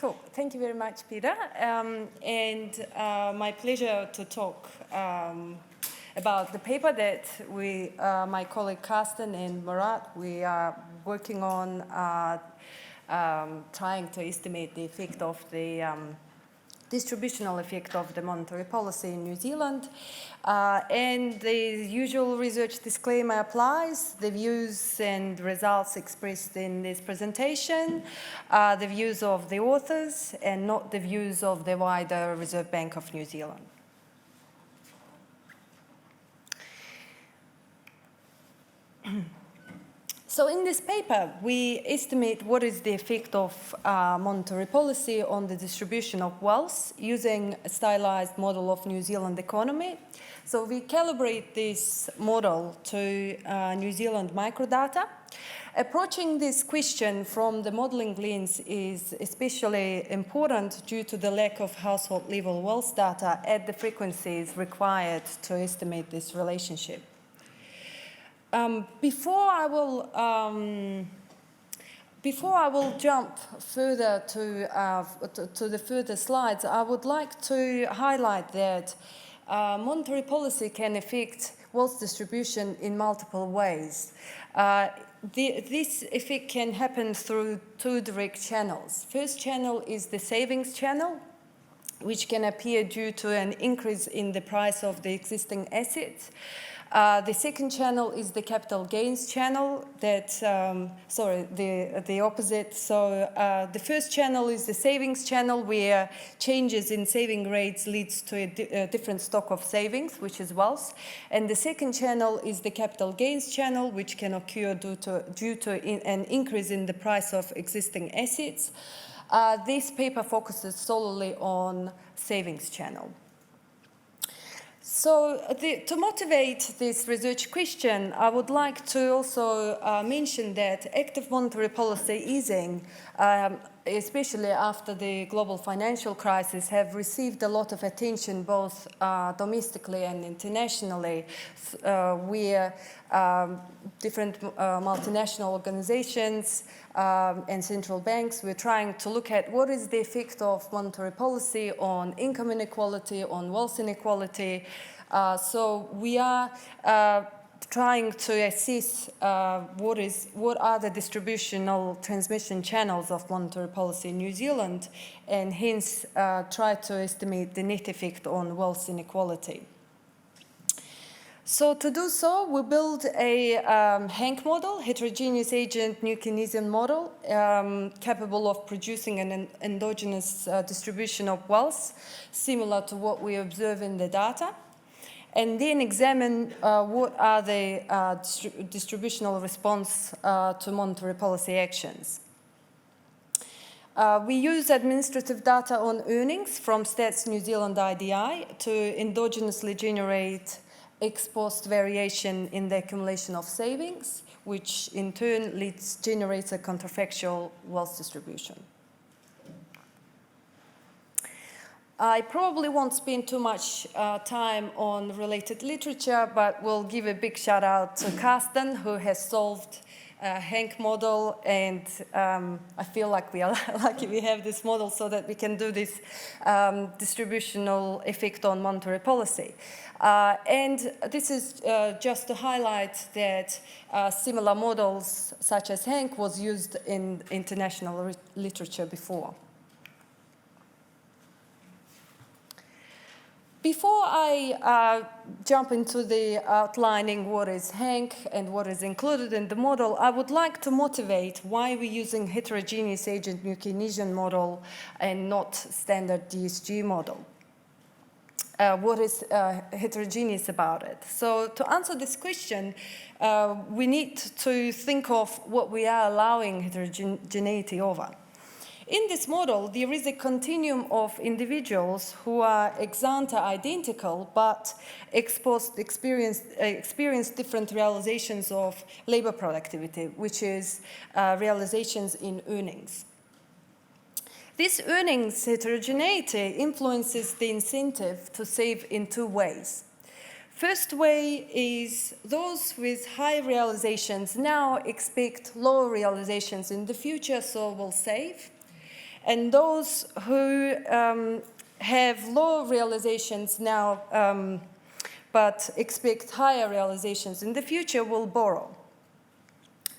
Cool. Thank you very much, Peter. My pleasure to talk about the paper that my colleague Karsten and Murat, we are working on trying to estimate the effect of the distributional effect of the monetary policy in New Zealand. And the usual research disclaimer applies. The views and results expressed in this presentation are the views of the authors and not the views of the wider Reserve Bank of New Zealand. So in this paper, we estimate what is the effect of monetary policy on the distribution of wealth using a stylized model of New Zealand economy. So we calibrate this model to New Zealand microdata. Approaching this question from the modeling lens is especially important due to the lack of household level wealth data at the frequencies required to estimate this relationship. Before I will jump further to the further slides, I would like to highlight that monetary policy can affect wealth distribution in multiple ways. This effect can happen through two direct channels. First channel is the savings channel, which can appear due to an increase in the price of the existing assets. The second channel is the capital gains channel, the opposite. So the first channel is the savings channel, where changes in saving rates leads to a different stock of savings, which is wealth. And the second channel is the capital gains channel, which can occur due to an increase in the price of existing assets. This paper focuses solely on savings channel. So to motivate this research question, I would like to also mention that active monetary policy easing, especially after the global financial crisis, have received a lot of attention both domestically and internationally, where different multinational organizations and central banks were trying to look at what is the effect of monetary policy on income inequality, on wealth inequality. So we are trying to assess what are the distributional transmission channels of monetary policy in New Zealand, and hence try to estimate the net effect on wealth inequality. So to do so, we build a HANK model, heterogeneous agent new Keynesian model, capable of producing an endogenous distribution of wealth, similar to what we observe in the data, and then examine what are the distributional response to monetary policy actions. We use administrative data on earnings from Stats New Zealand IDI to endogenously generate ex-post variation in the accumulation of savings, which in turn generates a counterfactual wealth distribution. I probably won't spend too much time on related literature, but we'll give a big shout out to Karsten, who has solved HANK model, and I feel like we are lucky we have this model so that we can do this distributional effect on monetary policy. And this is just to highlight that similar models such as HANK was used in international literature before. Before I jump into the outlining what is HANK and what is included in the model, I would like to motivate why we're using heterogeneous agent new Keynesian model and not standard DSG model. What is heterogeneous about it? So to answer this question, we need to think of what we are allowing heterogeneity over. In this model, there is a continuum of individuals who are ex ante identical, but experience different realizations of labor productivity, which is realizations in earnings. This earnings heterogeneity influences the incentive to save in two ways. First way is those with high realizations now expect lower realizations in the future, so will save. And those who have low realizations now but expect higher realizations in the future will borrow.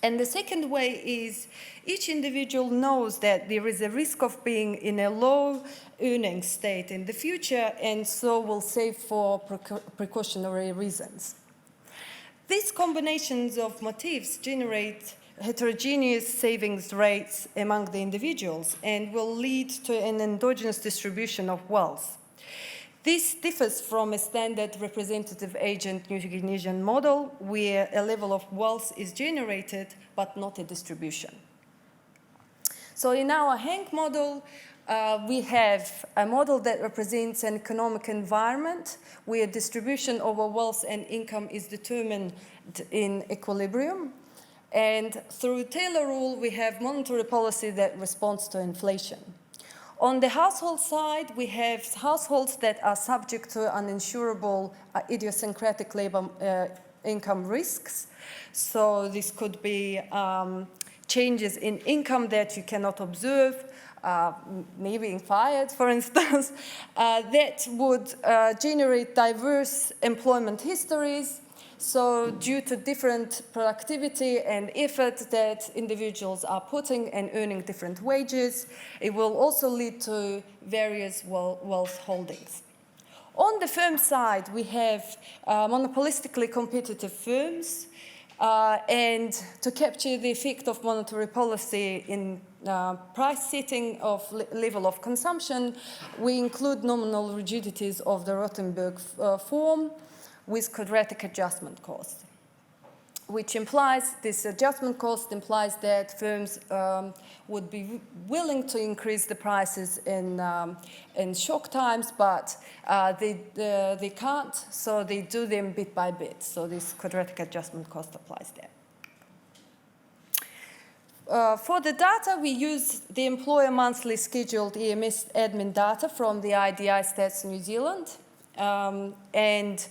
And the second way is each individual knows that there is a risk of being in a low earning state in the future, and so will save for precautionary reasons. These combinations of motifs generate heterogeneous savings rates among the individuals and will lead to an endogenous distribution of wealth. This differs from a standard representative agent New Keynesian model, where a level of wealth is generated but not a distribution. So in our Hank model, we have a model that represents an economic environment where distribution over wealth and income is determined in equilibrium. And through Taylor rule, we have monetary policy that responds to inflation. On the household side, we have households that are subject to uninsurable idiosyncratic labor income risks. So this could be changes in income that you cannot observe, me being fired, for instance, that would generate diverse employment histories. So due to different productivity and effort that individuals are putting and earning different wages, it will also lead to various wealth holdings. On the firm side, we have monopolistically competitive firms, and to capture the effect of monetary policy in price setting of level of consumption, we include nominal rigidities of the Rothenberg form with quadratic adjustment cost, which implies, this adjustment cost implies that firms would be willing to increase the prices in shock times, but they can't, so they do them bit by bit. So this quadratic adjustment cost applies there. For the data, we use the employer monthly scheduled EMS admin data from the IDI Stats New Zealand. And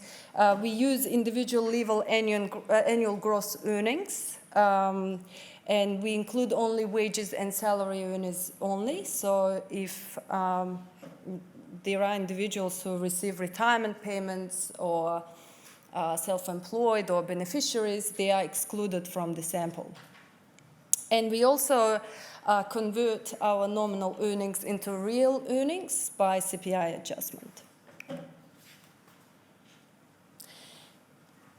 we use individual level annual gross earnings, and we include only wages and salary earners only. So if there are individuals who receive retirement payments or self-employed or beneficiaries, they are excluded from the sample. And we also convert our nominal earnings into real earnings by CPI adjustment.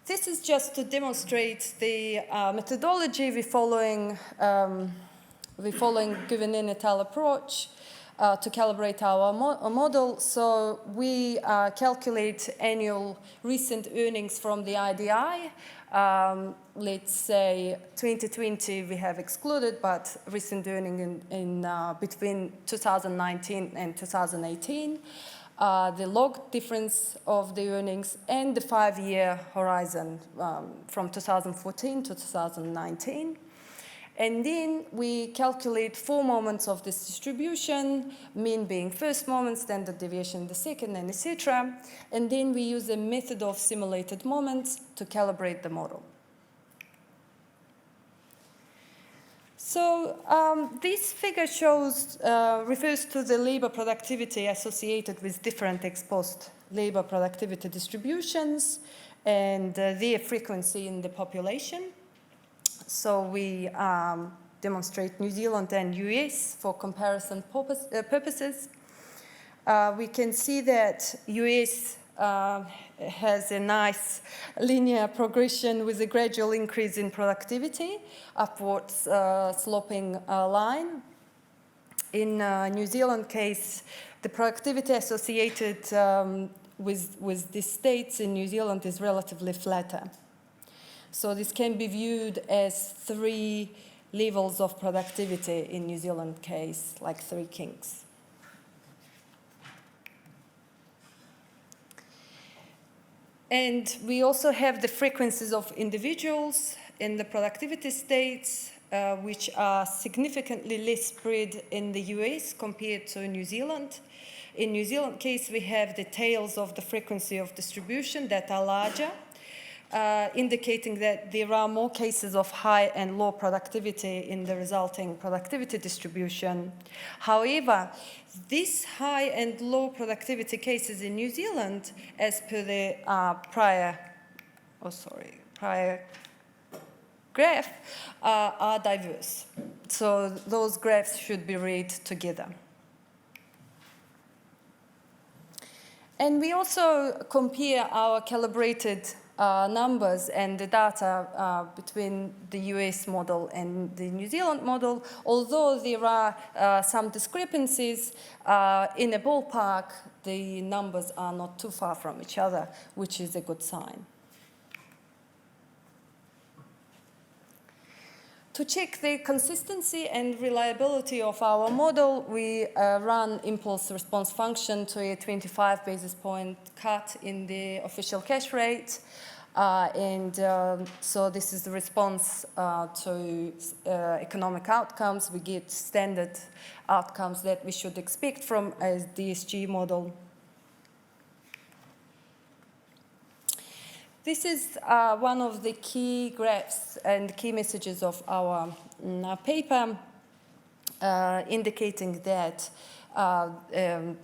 This is just to demonstrate the methodology we're following given in et al. Approach to calibrate our model. So we calculate annual recent earnings from the IDI. Let's say 2020 we have excluded, but recent earning in between 2019 and 2018. The log difference of the earnings and the 5-year horizon from 2014 to 2019. And then we calculate 4 moments of this distribution, mean being first moment, standard deviation the second, and etc. And then we use a method of simulated moments to calibrate the model. So this figure refers to the labor productivity associated with different ex-post labor productivity distributions and their frequency in the population. So we demonstrate New Zealand and US for comparison purposes. We can see that US has a nice linear progression with a gradual increase in productivity, upwards sloping line. In New Zealand case, the productivity associated with the states in New Zealand is relatively flatter. So this can be viewed as 3 levels of productivity in New Zealand case, like 3 kings. And we also have the frequencies of individuals in the productivity states, which are significantly less spread in the US compared to New Zealand. In New Zealand case, we have the tails of the frequency of distribution that are larger. indicating that there are more cases of high and low productivity in the resulting productivity distribution. However, these high and low productivity cases in New Zealand, as per the prior graph, are diverse. So those graphs should be read together. And we also compare our calibrated numbers and the data between the US model and the New Zealand model. Although there are some discrepancies, in a ballpark, the numbers are not too far from each other, which is a good sign. To check the consistency and reliability of our model, we run impulse response function to a 25 basis point cut in the official cash rate. So this is the response to economic outcomes. We get standard outcomes that we should expect from a DSG model. This is one of the key graphs and key messages of our paper, indicating that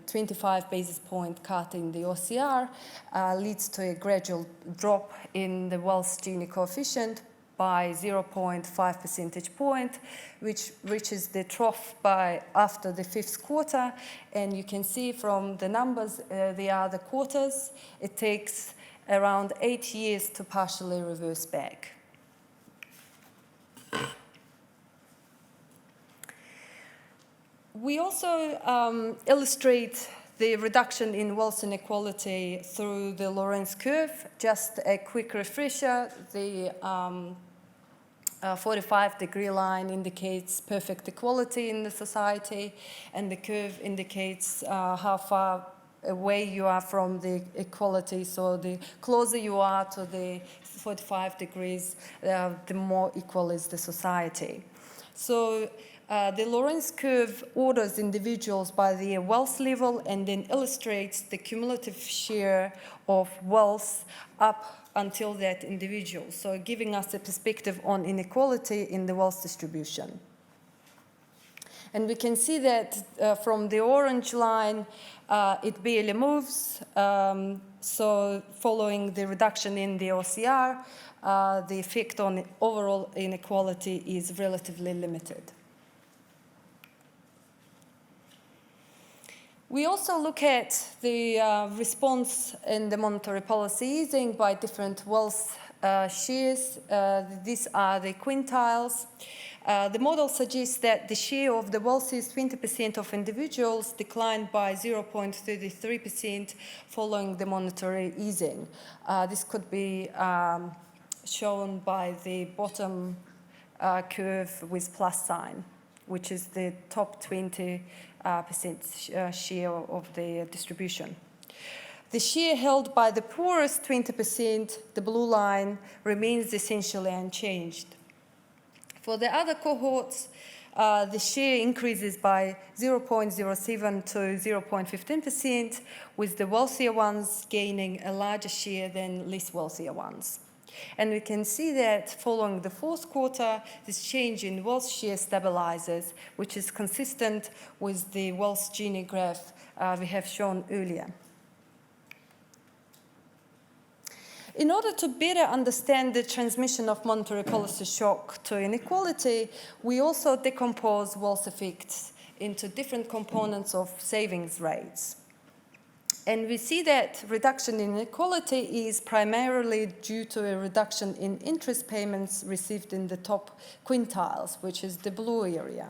25 basis point cut in the OCR leads to a gradual drop in the wealth Gini coefficient by 0.5 percentage point, which reaches the trough by after the 5th quarter. And you can see from the numbers, they are the quarters. It takes around 8 years to partially reverse back. We also illustrate the reduction in wealth inequality through the Lorenz curve. Just a quick refresher, the 45-degree line indicates perfect equality in the society, and the curve indicates how far away you are from the equality. So the closer you are to the 45 degrees, the more equal is the society. So the Lorenz curve orders individuals by their wealth level and then illustrates the cumulative share of wealth up until that individual. So giving us a perspective on inequality in the wealth distribution. And we can see that from the orange line, it barely moves. So following the reduction in the OCR, the effect on overall inequality is relatively limited. We also look at the response in the monetary policy easing by different wealth shares. These are the quintiles. The model suggests that the share of the wealthiest 20% of individuals declined by 0.33% following the monetary easing. This could be shown by the bottom curve with plus sign, which is the top 20% share of the distribution. The share held by the poorest 20%, the blue line, remains essentially unchanged. For the other cohorts, the share increases by 0.07 to 0.15%, with the wealthier ones gaining a larger share than less wealthier ones. And we can see that following the 4th quarter, this change in wealth share stabilizes, which is consistent with the wealth Gini graph we have shown earlier. In order to better understand the transmission of monetary policy shock to inequality, we also decompose wealth effects into different components of savings rates. And we see that reduction in inequality is primarily due to a reduction in interest payments received in the top quintiles, which is the blue area.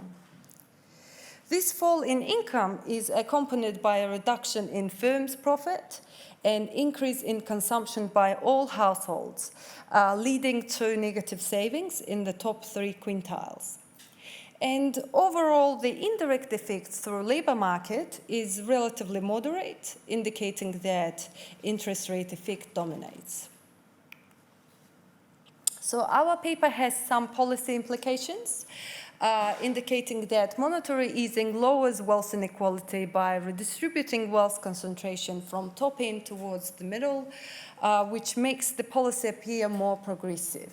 This fall in income is accompanied by a reduction in firms' profit and increase in consumption by all households, leading to negative savings in the top 3 quintiles. And overall, the indirect effects through labor market is relatively moderate, indicating that interest rate effect dominates. So our paper has some policy implications. indicating that monetary easing lowers wealth inequality by redistributing wealth concentration from top end towards the middle, which makes the policy appear more progressive.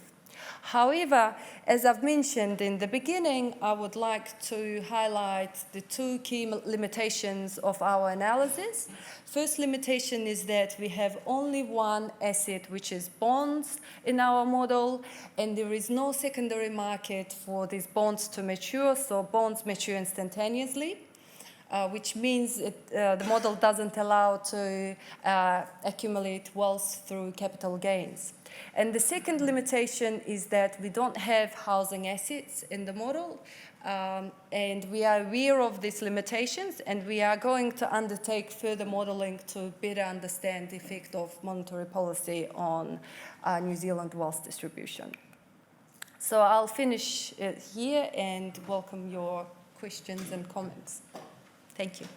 However, as I've mentioned in the beginning, I would like to highlight the two key limitations of our analysis. First limitation is that we have only one asset, which is bonds, in our model, and there is no secondary market for these bonds to mature, so bonds mature instantaneously. Which means the model doesn't allow to accumulate wealth through capital gains. And the second limitation is that we don't have housing assets in the model, and we are aware of these limitations, and we are going to undertake further modeling to better understand the effect of monetary policy on New Zealand wealth distribution. So I'll finish here and welcome your questions and comments. Thank you.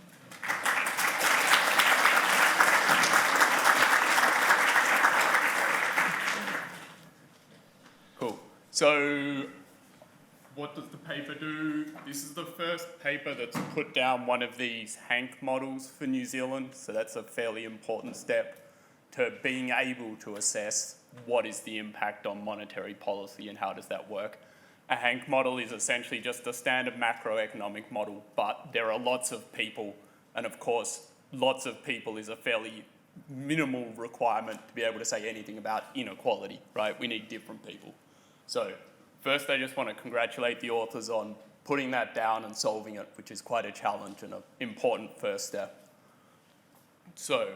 Cool. So what does the paper do? This is the first paper that's put down one of these Hank models for New Zealand. So that's a fairly important step to being able to assess what is the impact on monetary policy and how does that work. A Hank model is essentially just a standard macroeconomic model, but there are lots of people, and of course, lots of people is a fairly minimal requirement to be able to say anything about inequality, right? We need different people. So first, I just want to congratulate the authors on putting that down and solving it, which is quite a challenge and an important first step. So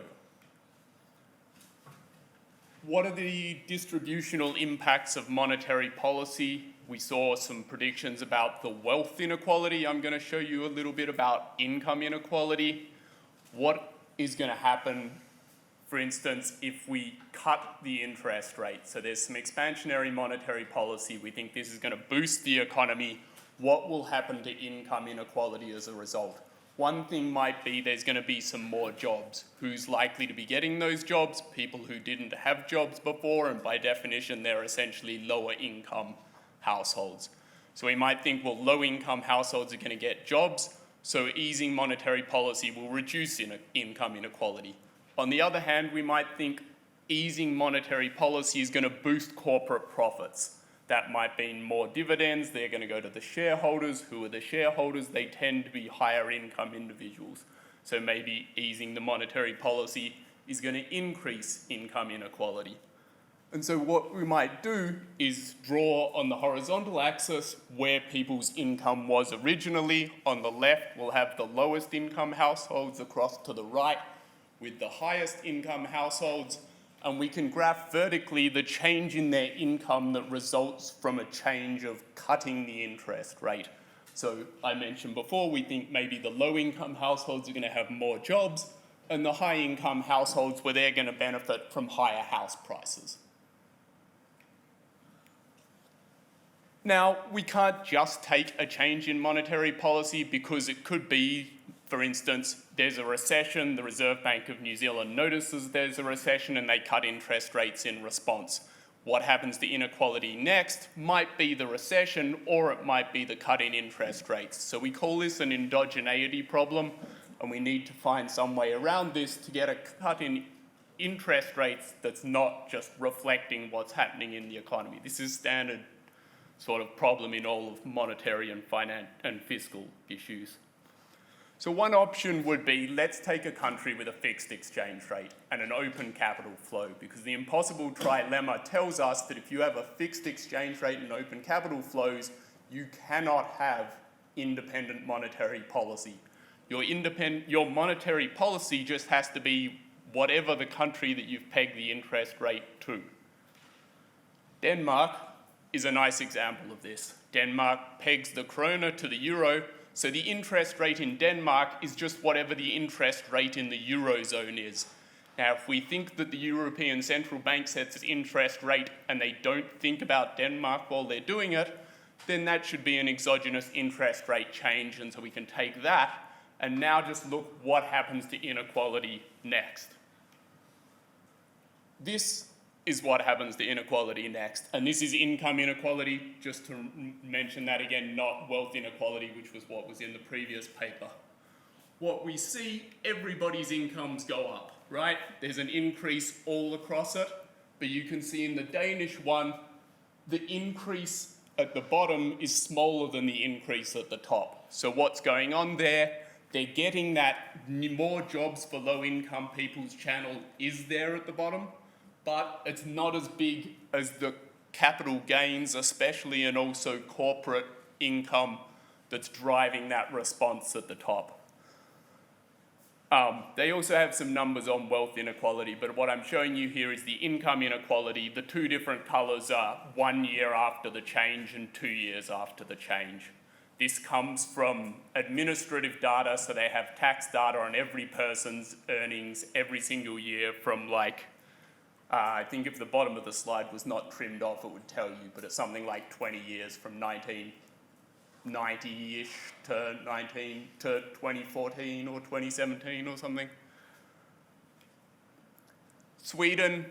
what are the distributional impacts of monetary policy? We saw some predictions about the wealth inequality. I'm going to show you a little bit about income inequality. What is going to happen, for instance, if we cut the interest rate? So there's some expansionary monetary policy. We think this is going to boost the economy. What will happen to income inequality as a result? One thing might be there's going to be some more jobs. Who's likely to be getting those jobs? People who didn't have jobs before, and by definition, they're essentially lower income households. So we might think, well, low-income households are going to get jobs, so easing monetary policy will reduce income inequality. On the other hand, we might think easing monetary policy is going to boost corporate profits. That might mean more dividends. They're going to go to the shareholders. Who are the shareholders? They tend to be higher income individuals. So maybe easing the monetary policy is going to increase income inequality. And so what we might do is draw on the horizontal axis where people's income was originally. On the left, we'll have the lowest income households across to the right with the highest income households. And we can graph vertically the change in their income that results from a change of cutting the interest rate. So I mentioned before, we think maybe the low-income households are going to have more jobs, and the high-income households, where they're going to benefit from higher house prices. Now, we can't just take a change in monetary policy because it could be, for instance, there's a recession, the Reserve Bank of New Zealand notices there's a recession and they cut interest rates in response. What happens to inequality next might be the recession, or it might be the cut in interest rates. So we call this an endogeneity problem, and we need to find some way around this to get a cut in interest rates that's not just reflecting what's happening in the economy. This is standard sort of problem in all of monetary and fiscal issues. So one option would be, let's take a country with a fixed exchange rate and an open capital flow, because the impossible trilemma tells us that if you have a fixed exchange rate and open capital flows, you cannot have independent monetary policy. Your monetary policy just has to be whatever the country that you've pegged the interest rate to. Denmark is a nice example of this. Denmark pegs the krona to the euro, so the interest rate in Denmark is just whatever the interest rate in the Eurozone is. Now, if we think that the European Central Bank sets its interest rate and they don't think about Denmark while they're doing it, then that should be an exogenous interest rate change, and so we can take that and now just look what happens to inequality next. This is what happens to inequality next. And this is income inequality, just to mention that again, not wealth inequality, which was what was in the previous paper. What we see, everybody's incomes go up, right? There's an increase all across it, but you can see in the Danish one, the increase at the bottom is smaller than the increase at the top. So what's going on there? They're getting that more jobs for low-income people's channel is there at the bottom, but it's not as big as the capital gains, especially, and also corporate income that's driving that response at the top. They also have some numbers on wealth inequality, but what I'm showing you here is the income inequality. The two different colours are 1 year after the change and 2 years after the change. This comes from administrative data, so they have tax data on every person's earnings every single year from I think if the bottom of the slide was not trimmed off, it would tell you, but it's something like 20 years from 1990-ish to 2014 or 2017 or something. Sweden,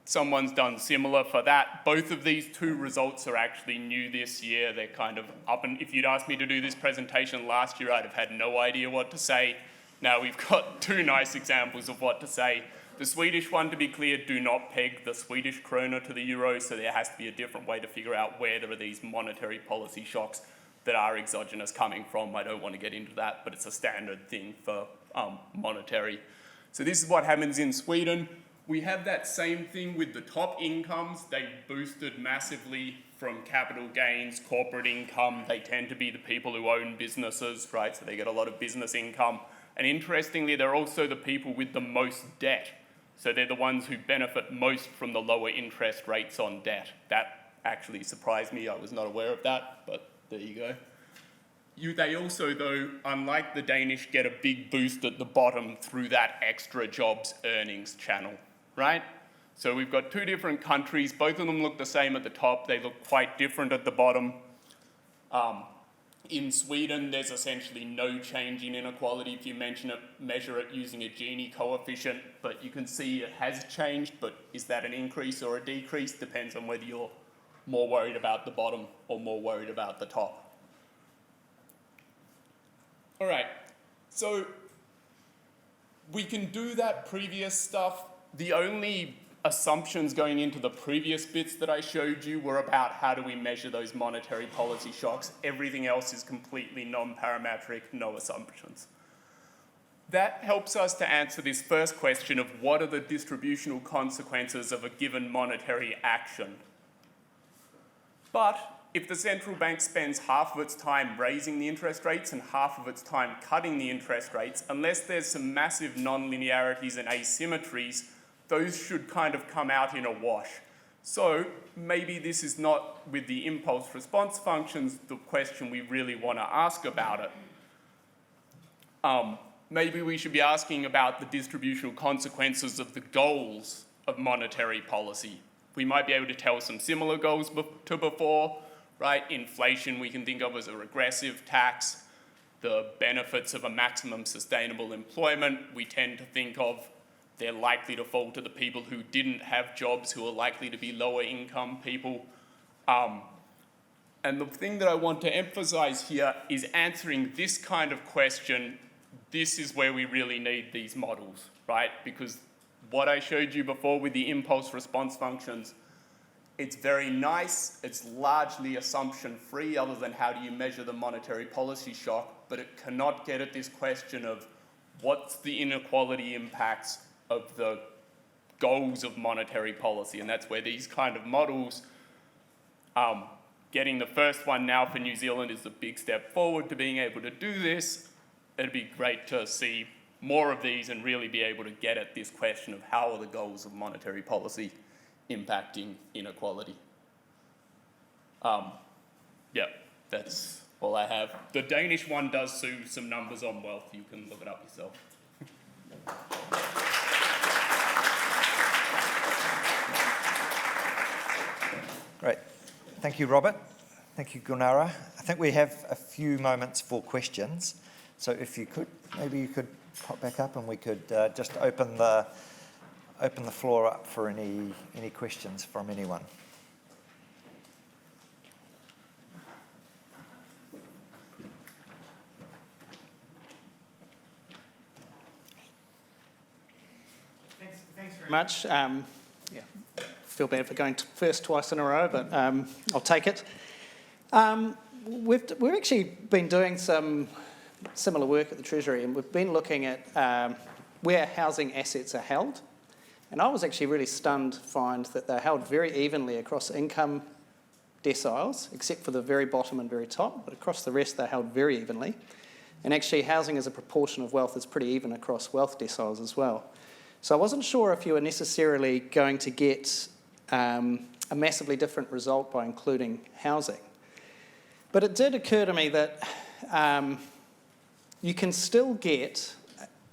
someone's done similar for that. Both of these two results are actually new this year. They're kind of up, and if you'd asked me to do this presentation last year, I'd have had no idea what to say. Now we've got two nice examples of what to say. The Swedish one, to be clear, do not peg the Swedish krona to the euro, so there has to be a different way to figure out where there are these monetary policy shocks that are exogenous coming from. I don't want to get into that, but it's a standard thing for monetary. So this is what happens in Sweden. We have that same thing with the top incomes. They boosted massively from capital gains, corporate income. They tend to be the people who own businesses, right? So they get a lot of business income. And interestingly, they're also the people with the most debt. So they're the ones who benefit most from the lower interest rates on debt. That actually surprised me. I was not aware of that, but there you go. They also, though, unlike the Danish, get a big boost at the bottom through that extra jobs earnings channel, right? So we've got two different countries. Both of them look the same at the top. They look quite different at the bottom. In Sweden, there's essentially no change in inequality if you measure it using a Gini coefficient, but you can see it has changed, but is that an increase or a decrease? Depends on whether you're more worried about the bottom or more worried about the top. All right, so we can do that previous stuff. The only assumptions going into the previous bits that I showed you were about how do we measure those monetary policy shocks. Everything else is completely non-parametric, no assumptions. That helps us to answer this first question of what are the distributional consequences of a given monetary action. But if the central bank spends half of its time raising the interest rates and half of its time cutting the interest rates, unless there's some massive non-linearities and asymmetries, those should kind of come out in a wash. So maybe this is not, with the impulse response functions, the question we really want to ask about it. Maybe we should be asking about the distributional consequences of the goals of monetary policy. We might be able to tell some similar goals to before, right? Inflation we can think of as a regressive tax. The benefits of a maximum sustainable employment we tend to think of, they're likely to fall to the people who didn't have jobs, who are likely to be lower income people. And the thing that I want to emphasize here is answering this kind of question. This is where we really need these models, right? Because what I showed you before with the impulse response functions, it's very nice, it's largely assumption-free other than how do you measure the monetary policy shock, but it cannot get at this question of what's the inequality impacts of the goals of monetary policy, and that's where these kind of models, getting the first one now for New Zealand is a big step forward to being able to do this. It'd be great to see more of these and really be able to get at this question of how are the goals of monetary policy impacting inequality. Yeah, that's all I have. The Danish one does see some numbers on wealth. You can look it up yourself. Great. Thank you, Robert. Thank you, Gulnara. I think we have a few moments for questions. So if you could, maybe you could pop back up and we could just open the open the floor up for any questions from anyone. Thanks very much. Yeah, feel bad for going first twice in a row, but I'll take it. We've actually been doing some similar work at the Treasury, and we've been looking at where housing assets are held. And I was actually really stunned to find that they're held very evenly across income deciles, except for the very bottom and very top, but across the rest they're held very evenly. And actually housing as a proportion of wealth is pretty even across wealth deciles as well. So I wasn't sure if you were necessarily going to get a massively different result by including housing. But it did occur to me that you can still get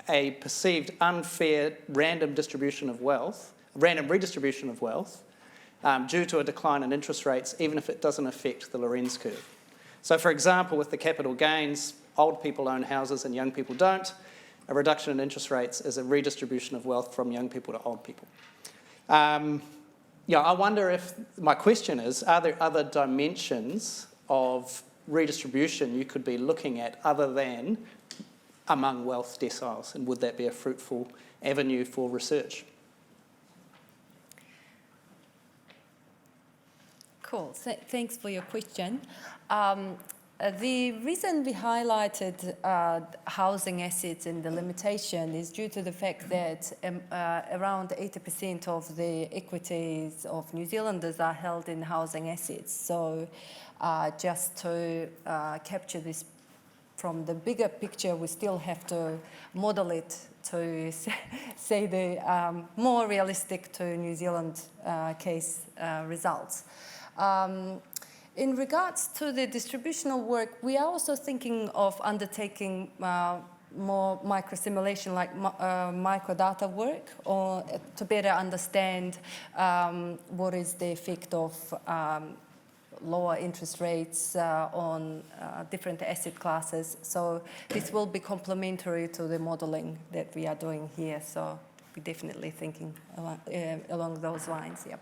a perceived unfair random redistribution of wealth due to a decline in interest rates, even if it doesn't affect the Lorenz curve. So for example, with the capital gains, old people own houses and young people don't. A reduction in interest rates is a redistribution of wealth from young people to old people. I wonder if, my question is, are there other dimensions of redistribution you could be looking at other than among wealth deciles, and would that be a fruitful avenue for research? Cool. Thanks for your question. The reason we highlighted housing assets in the limitation is due to the fact that around 80% of the equities of New Zealanders are held in housing assets. So just to capture this from the bigger picture, we still have to model it to say the more realistic to New Zealand case results. In regards to the distributional work, we are also thinking of undertaking more micro-simulation, like microdata work, or to better understand what is the effect of lower interest rates on different asset classes. So this will be complementary to the modeling that we are doing here. So we're definitely thinking along those lines, yeah.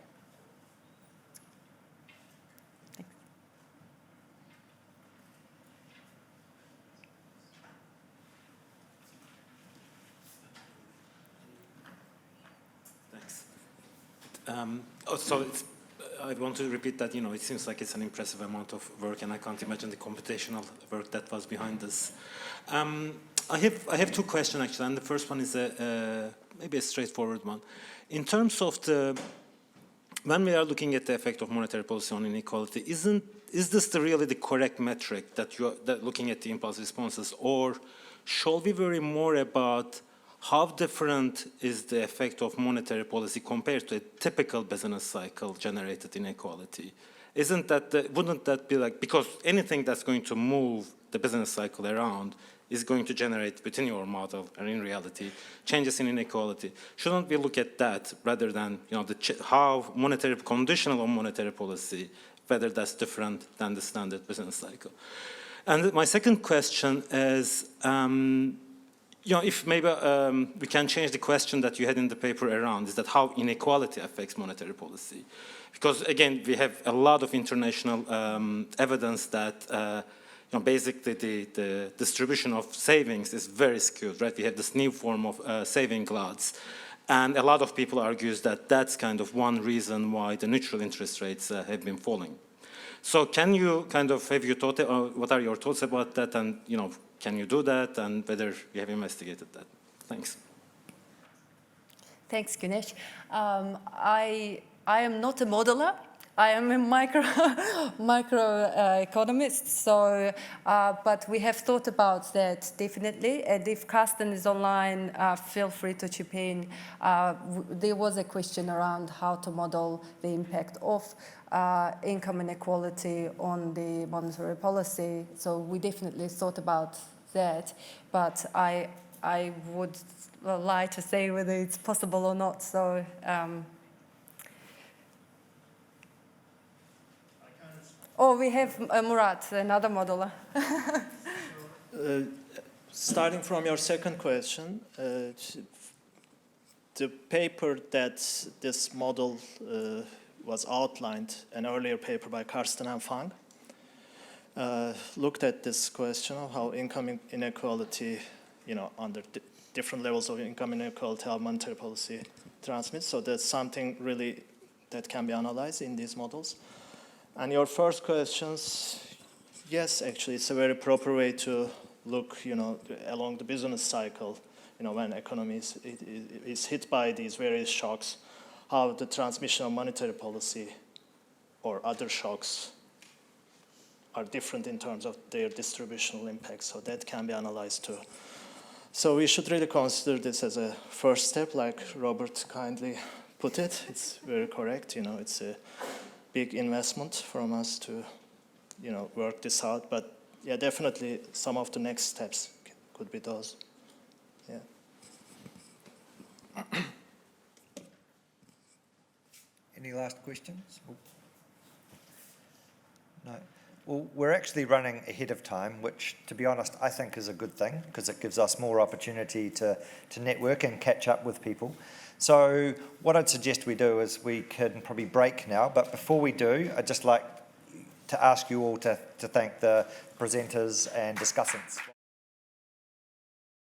I want to repeat that, it seems like it's an impressive amount of work, and I can't imagine the computational work that was behind this. I have two questions, actually, and the first one is maybe a straightforward one. In terms of when we are looking at the effect of monetary policy on inequality, is this really the correct metric that looking at the impulse responses, or should we worry more about how different is the effect of monetary policy compared to a typical business cycle generated inequality? Wouldn't that be like, because anything that's going to move the business cycle around is going to generate within your model, and in reality, changes in inequality. Shouldn't we look at that rather than, how conditional on monetary policy, whether that's different than the standard business cycle? And my second question is, if maybe we can change the question that you had in the paper around, is that how inequality affects monetary policy? Because again, we have a lot of international evidence that basically the distribution of savings is very skewed, right? We have this new form of saving gluts. And a lot of people argue that that's kind of one reason why the neutral interest rates have been falling. So can you have you thought, what are your thoughts about that? And, can you do that, and whether you have investigated that? Thanks. Thanks, Gunesh. I am not a modeler. I am a micro economist. So, but we have thought about that definitely. And if Karsten is online, feel free to chip in. There was a question around how to model the impact of income inequality on the monetary policy. So we definitely thought about that, but I would lie to say whether it's possible or not. So. We have Murat, another modeler. Starting from your second question, the paper that this model was outlined, an earlier paper by Karsten and Fang, looked at this question of how income inequality, under different levels of income inequality, how monetary policy transmits. So that's something really that can be analyzed in these models. And your first questions, yes, actually, it's a very proper way to look, along the business cycle, when economy is hit by these various shocks, how the transmission of monetary policy or other shocks are different in terms of their distributional impact. So that can be analyzed too. So we should really consider this as a first step, like Robert kindly put it. It's very correct. It's a big investment from us to, work this out. But yeah, definitely some of the next steps could be those. Yeah. Any last questions? No. Well, we're actually running ahead of time, which, to be honest, I think is a good thing because it gives us more opportunity to network and catch up with people. So what I'd suggest we do is we can probably break now, but before we do, I'd just like to ask you all to thank the presenters and discussants.